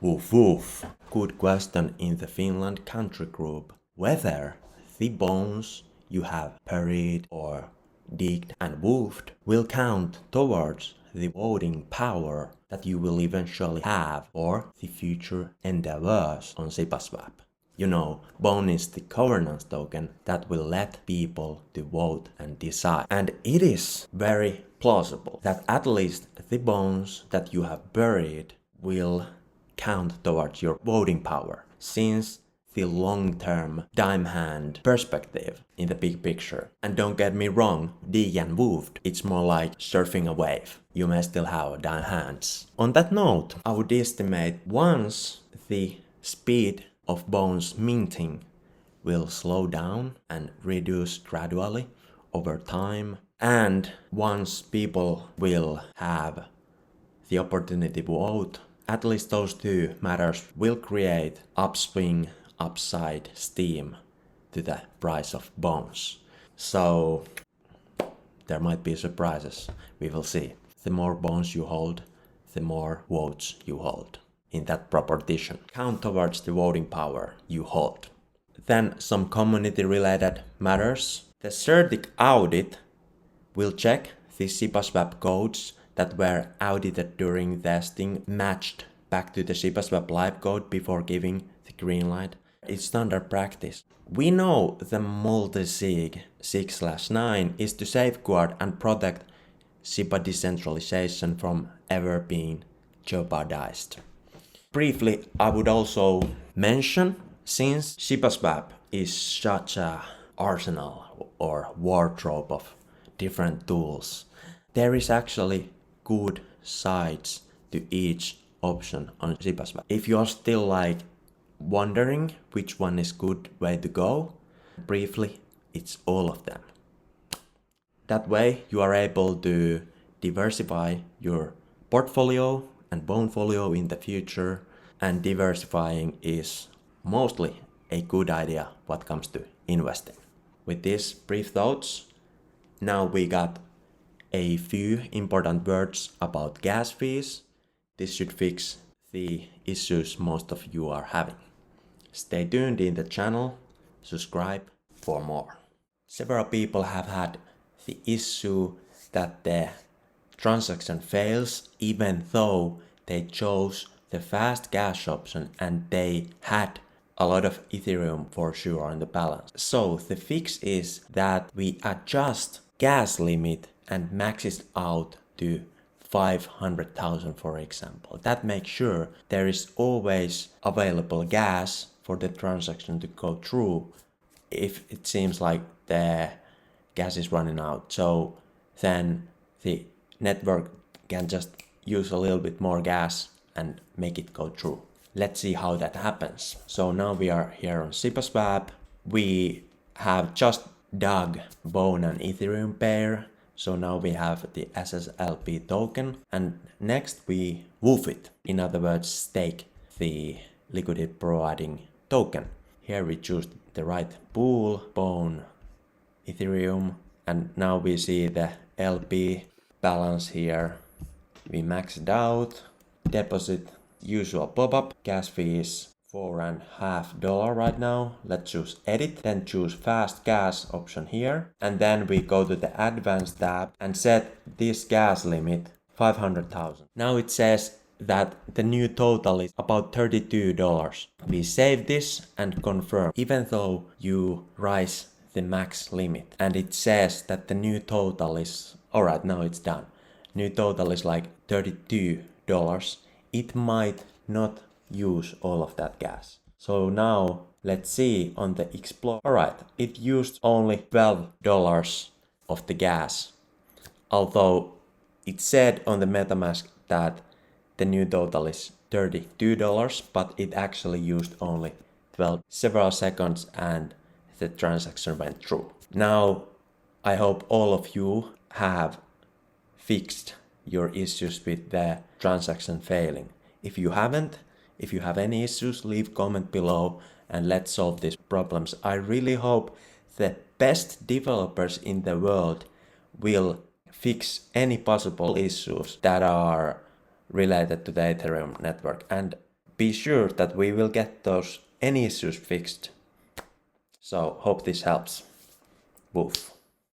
Woof woof. Good question in the Finland country group. Whether the bones you have buried or digged and woofed will count towards the voting power that you will eventually have for the future endeavors on Shibaswap. You know, Bone is the governance token that will let people to vote and decide. And it is very plausible that at least the bones that you have buried will count towards your voting power, since the long-term dime hand perspective in the big picture. And don't get me wrong, dig and woofed, it's more like surfing a wave. You may still have dime hands. On that note, I would estimate once the speed of bones minting will slow down and reduce gradually over time, and once people will have the opportunity to vote, at least those two matters will create upswing, upside steam to the price of bones. So there might be surprises, we will see. The more bones you hold, the more votes you hold. In that proportion, count towards the voting power you hold. Then some community related matters. The Certic audit will check the Shibaswap codes that were audited during testing matched back to the Shibaswap live code before giving the green light. It's standard practice. We know the multi-sig 6/9 is to safeguard and protect Shiba decentralization from ever being jeopardized. Briefly, I would also mention, since Shibaswap is such a arsenal or wardrobe of different tools, there is actually good sides to each option on Shibaswap. If you are still wondering which one is good way to go, briefly, it's all of them. That way you are able to diversify your portfolio and bonefolio in the future, and diversifying is mostly a good idea what comes to investing. With these brief thoughts, now we got a few important words about gas fees. This should fix the issues most of you are having. Stay tuned in the channel, subscribe for more. Several people have had the issue that the transaction fails even though they chose the fast gas option and they had a lot of Ethereum for sure on the balance. So the fix is that we adjust gas limit and max it out to 500,000 for example. That makes sure there is always available gas for the transaction to go through if it seems like the gas is running out. So then the network can just use a little bit more gas and make it go through. Let's see how that happens. So now we are here on Shibaswap. We have just dug Bone and Ethereum pair. So now we have the SSLP token, and next we woof it. In other words, stake the liquidity providing token. Here we choose the right pool, Bone, Ethereum, and now we see the LP balance here. We max it out, deposit, usual pop-up, gas fee is $4.50 right now. Let's choose edit, then choose fast gas option here, and then we go to the advanced tab and set this gas limit 500,000. Now it says that the new total is about $32. We save this and confirm, even though you rise the max limit, and it says that the new total is alright. Now it's done. New total is like $32. It might not use all of that gas. So now let's see on the explore. Alright, it used only $12 of the gas, although it said on the MetaMask that the new total is $32, but it actually used only 12. Several seconds and the transaction went through. Now I hope all of you have fixed your issues with the transaction failing. If you haven't, if you have any issues, leave comment below and let's solve these problems. I really hope the best developers in the world will fix any possible issues that are related to the Ethereum network. And be sure that we will get those any issues fixed. So hope this helps. Woof.